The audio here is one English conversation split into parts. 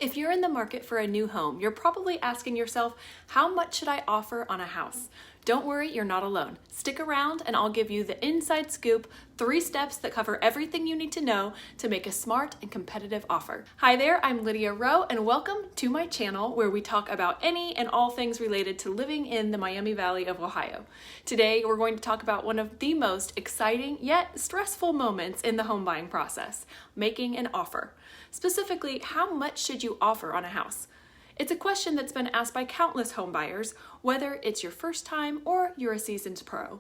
If you're in the market for a new home, you're probably asking yourself, how much should I offer on a house? Don't worry, you're not alone. Stick around and I'll give you the inside scoop, 3 steps that cover everything you need to know to make a smart and competitive offer. Hi there, I'm Lydia Rowe and welcome to my channel where we talk about any and all things related to living in the Miami Valley of Ohio. Today, we're going to talk about one of the most exciting yet stressful moments in the home buying process, making an offer. Specifically, how much should you offer on a house? It's a question that's been asked by countless home buyers, whether it's your first time or you're a seasoned pro.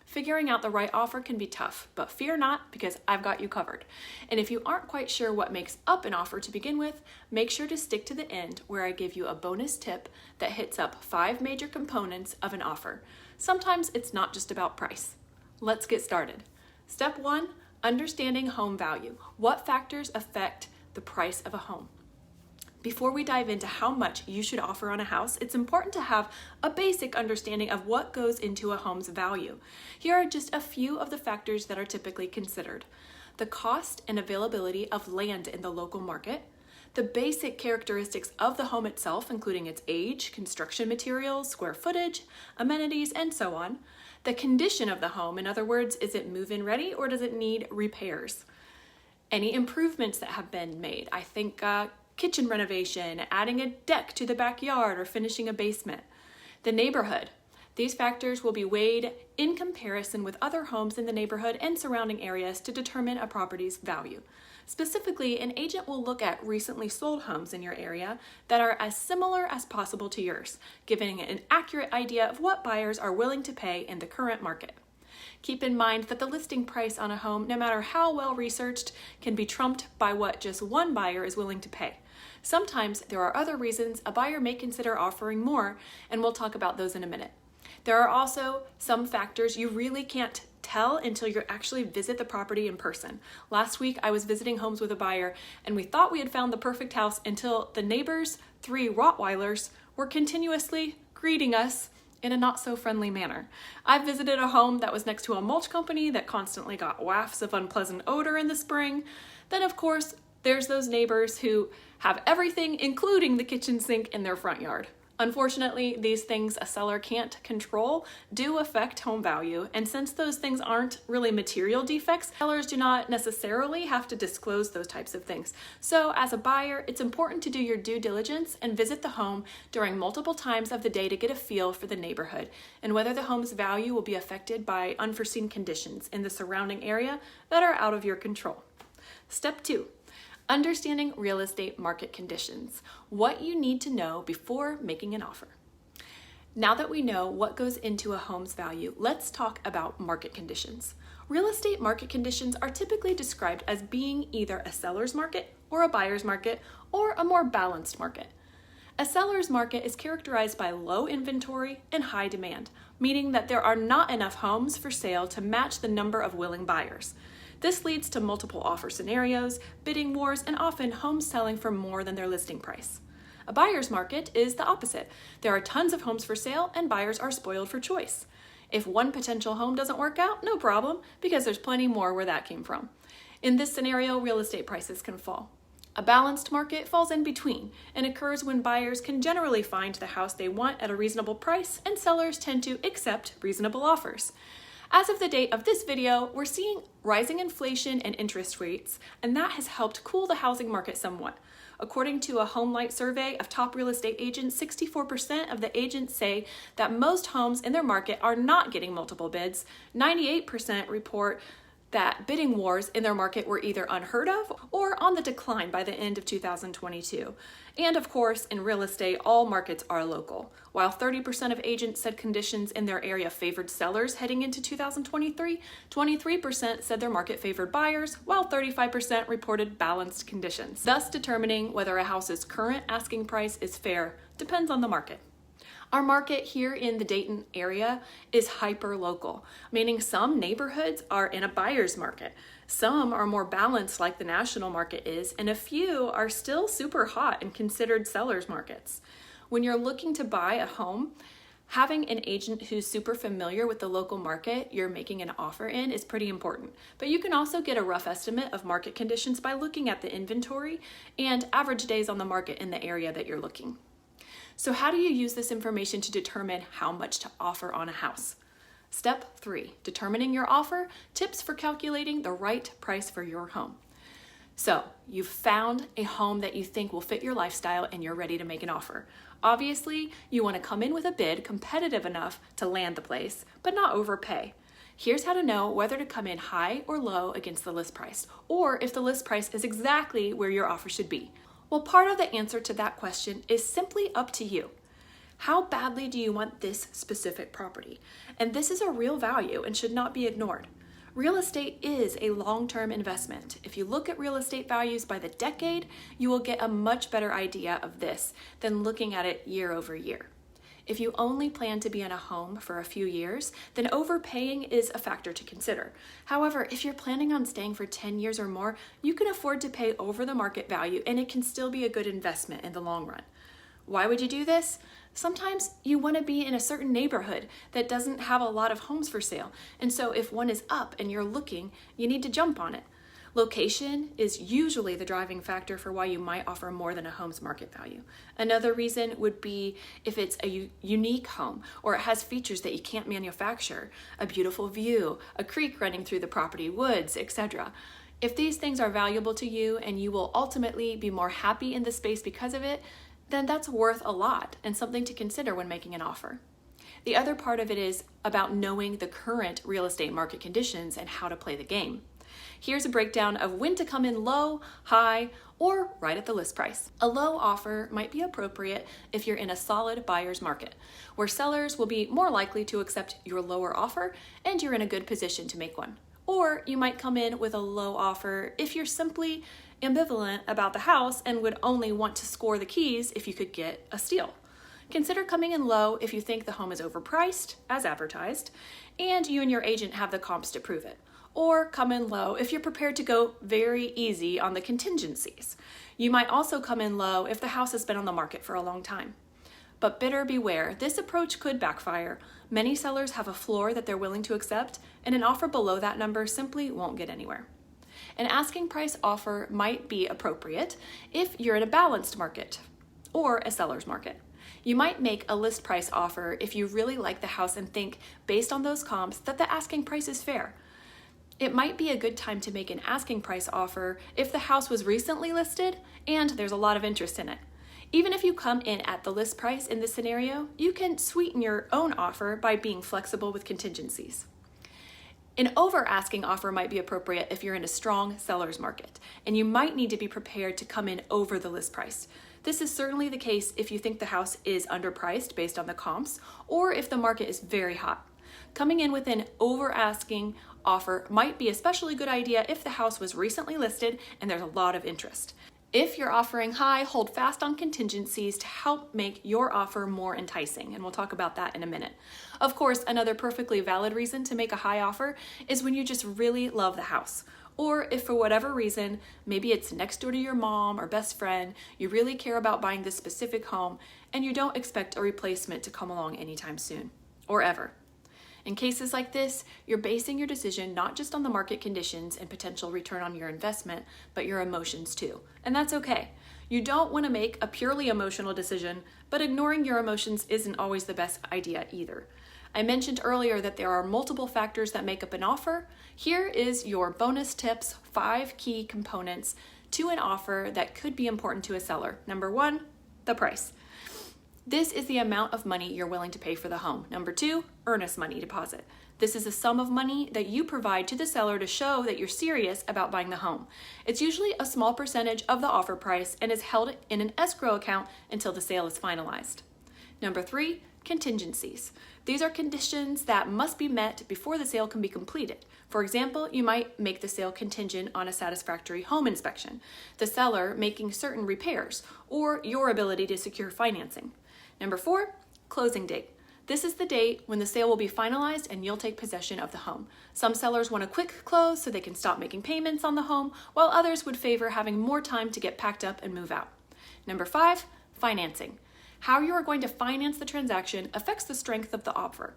Figuring out the right offer can be tough, but fear not, because I've got you covered. And if you aren't quite sure what makes up an offer to begin with, make sure to stick to the end where I give you a bonus tip that hits up 5 major components of an offer. Sometimes it's not just about price. Let's get started. Step 1, understanding home value. What factors affect the price of a home? Before we dive into how much you should offer on a house, it's important to have a basic understanding of what goes into a home's value. Here are just a few of the factors that are typically considered: the cost and availability of land in the local market, the basic characteristics of the home itself, including its age, construction materials, square footage, amenities, and so on, the condition of the home, in other words, is it move-in ready or does it need repairs? Any improvements that have been made. I think kitchen renovation, adding a deck to the backyard, or finishing a basement. The neighborhood. These factors will be weighed in comparison with other homes in the neighborhood and surrounding areas to determine a property's value. Specifically, an agent will look at recently sold homes in your area that are as similar as possible to yours, giving an accurate idea of what buyers are willing to pay in the current market. Keep in mind that the listing price on a home, no matter how well researched, can be trumped by what just one buyer is willing to pay. Sometimes there are other reasons a buyer may consider offering more, and we'll talk about those in a minute. There are also some factors you really can't tell until you actually visit the property in person. Last week, I was visiting homes with a buyer, and we thought we had found the perfect house until the neighbor's 3 Rottweilers were continuously greeting us in a not so friendly manner. I visited a home that was next to a mulch company that constantly got wafts of unpleasant odor in the spring. Then, of course, there's those neighbors who have everything, including the kitchen sink, in their front yard. Unfortunately, these things a seller can't control do affect home value, and since those things aren't really material defects, sellers do not necessarily have to disclose those types of things. So as a buyer, it's important to do your due diligence and visit the home during multiple times of the day to get a feel for the neighborhood and whether the home's value will be affected by unforeseen conditions in the surrounding area that are out of your control. Step 2. Understanding real estate market conditions. What you need to know before making an offer. Now that we know what goes into a home's value, let's talk about market conditions. Real estate market conditions are typically described as being either a seller's market or a buyer's market or a more balanced market. A seller's market is characterized by low inventory and high demand, meaning that there are not enough homes for sale to match the number of willing buyers. This leads to multiple offer scenarios, bidding wars, and often homes selling for more than their listing price. A buyer's market is the opposite. There are tons of homes for sale and buyers are spoiled for choice. If one potential home doesn't work out, no problem, because there's plenty more where that came from. In this scenario, real estate prices can fall. A balanced market falls in between and occurs when buyers can generally find the house they want at a reasonable price and sellers tend to accept reasonable offers. As of the date of this video, we're seeing rising inflation and interest rates, and that has helped cool the housing market somewhat. According to a HomeLight survey of top real estate agents, 64% of the agents say that most homes in their market are not getting multiple bids. 98% report that bidding wars in their market were either unheard of or on the decline by the end of 2022. And of course, in real estate, all markets are local. While 30% of agents said conditions in their area favored sellers heading into 2023, 23% said their market favored buyers, while 35% reported balanced conditions. Thus, determining whether a house's current asking price is fair depends on the market. Our market here in the Dayton area is hyper-local, meaning some neighborhoods are in a buyer's market, some are more balanced like the national market is, and a few are still super hot and considered sellers markets. When you're looking to buy a home, Having an agent who's super familiar with the local market you're making an offer in is pretty important, but you can also get a rough estimate of market conditions by looking at the inventory and average days on the market in the area that you're looking. So how do you use this information to determine how much to offer on a house? Step 3, determining your offer, tips for calculating the right price for your home. So you've found a home that you think will fit your lifestyle and you're ready to make an offer. Obviously, you want to come in with a bid competitive enough to land the place, but not overpay. Here's how to know whether to come in high or low against the list price, or if the list price is exactly where your offer should be. Well, part of the answer to that question is simply up to you. How badly do you want this specific property? And this is a real value and should not be ignored. Real estate is a long-term investment. If you look at real estate values by the decade, you will get a much better idea of this than looking at it year over year. If you only plan to be in a home for a few years, then overpaying is a factor to consider. However, if you're planning on staying for 10 years or more, you can afford to pay over the market value and it can still be a good investment in the long run. Why would you do this? Sometimes you want to be in a certain neighborhood that doesn't have a lot of homes for sale. And so if one is up and you're looking, you need to jump on it. Location is usually the driving factor for why you might offer more than a home's market value. Another reason would be if it's a unique home or it has features that you can't manufacture, a beautiful view, a creek running through the property, woods, etc. If these things are valuable to you and you will ultimately be more happy in the space because of it, then that's worth a lot and something to consider when making an offer. The other part of it is about knowing the current real estate market conditions and how to play the game. Here's a breakdown of when to come in low, high, or right at the list price. A low offer might be appropriate if you're in a solid buyer's market, where sellers will be more likely to accept your lower offer and you're in a good position to make one. Or you might come in with a low offer if you're simply ambivalent about the house and would only want to score the keys if you could get a steal. Consider coming in low if you think the home is overpriced, as advertised, and you and your agent have the comps to prove it. Or come in low if you're prepared to go very easy on the contingencies. You might also come in low if the house has been on the market for a long time. But bidder beware, this approach could backfire. Many sellers have a floor that they're willing to accept, and an offer below that number simply won't get anywhere. An asking price offer might be appropriate if you're in a balanced market or a seller's market. You might make a list price offer if you really like the house and think, based on those comps, that the asking price is fair. It might be a good time to make an asking price offer if the house was recently listed and there's a lot of interest in it. Even if you come in at the list price in this scenario, you can sweeten your own offer by being flexible with contingencies. An over-asking offer might be appropriate if you're in a strong seller's market, and you might need to be prepared to come in over the list price. This is certainly the case if you think the house is underpriced based on the comps, or if the market is very hot. Coming in with an over-asking offer might be an especially good idea if the house was recently listed and there's a lot of interest. If you're offering high, hold fast on contingencies to help make your offer more enticing, and we'll talk about that in a minute. Of course, another perfectly valid reason to make a high offer is when you just really love the house. Or if for whatever reason, maybe it's next door to your mom or best friend, you really care about buying this specific home and you don't expect a replacement to come along anytime soon, or ever. In cases like this, you're basing your decision not just on the market conditions and potential return on your investment, but your emotions too. And that's okay. You don't want to make a purely emotional decision, but ignoring your emotions isn't always the best idea either. I mentioned earlier that there are multiple factors that make up an offer. Here is your bonus tips, 5 key components to an offer that could be important to a seller. Number 1, the price. This is the amount of money you're willing to pay for the home. Number 2, earnest money deposit. This is a sum of money that you provide to the seller to show that you're serious about buying the home. It's usually a small percentage of the offer price and is held in an escrow account until the sale is finalized. Number 3, contingencies. These are conditions that must be met before the sale can be completed. For example, you might make the sale contingent on a satisfactory home inspection, the seller making certain repairs, or your ability to secure financing. Number 4, closing date. This is the date when the sale will be finalized and you'll take possession of the home. Some sellers want a quick close so they can stop making payments on the home, while others would favor having more time to get packed up and move out. Number 5, financing. How you are going to finance the transaction affects the strength of the offer.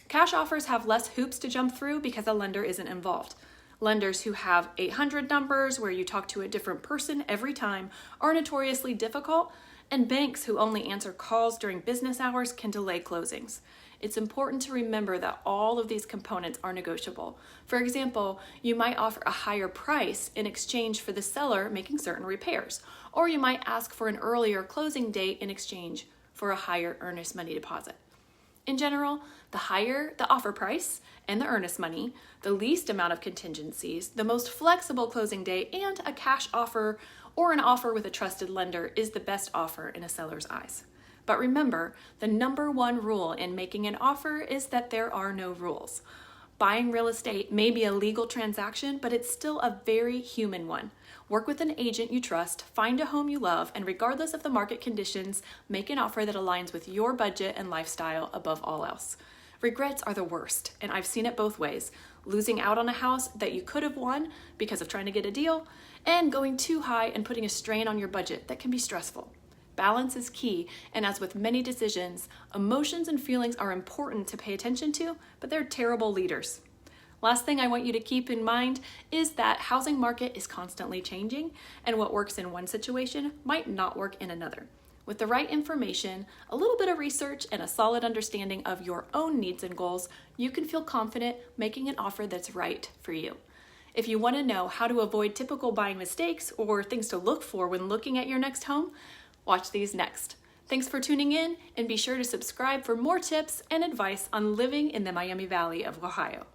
Cash offers have less hoops to jump through because a lender isn't involved. Lenders who have 800 numbers where you talk to a different person every time are notoriously difficult, and banks who only answer calls during business hours can delay closings. It's important to remember that all of these components are negotiable. For example, you might offer a higher price in exchange for the seller making certain repairs, or you might ask for an earlier closing date in exchange for a higher earnest money deposit. In general, the higher the offer price and the earnest money, the least amount of contingencies, the most flexible closing date, and a cash offer or an offer with a trusted lender is the best offer in a seller's eyes. But remember, the number one rule in making an offer is that there are no rules. Buying real estate may be a legal transaction, but it's still a very human one. Work with an agent you trust, find a home you love, and regardless of the market conditions, make an offer that aligns with your budget and lifestyle above all else. Regrets are the worst, and I've seen it both ways. Losing out on a house that you could have won because of trying to get a deal, and going too high and putting a strain on your budget that can be stressful. Balance is key, and as with many decisions, emotions and feelings are important to pay attention to, but they're terrible leaders. Last thing I want you to keep in mind is that housing market is constantly changing, and what works in one situation might not work in another. With the right information, a little bit of research, and a solid understanding of your own needs and goals, you can feel confident making an offer that's right for you. If you want to know how to avoid typical buying mistakes or things to look for when looking at your next home, watch these next. Thanks for tuning in, and be sure to subscribe for more tips and advice on living in the Miami Valley of Ohio.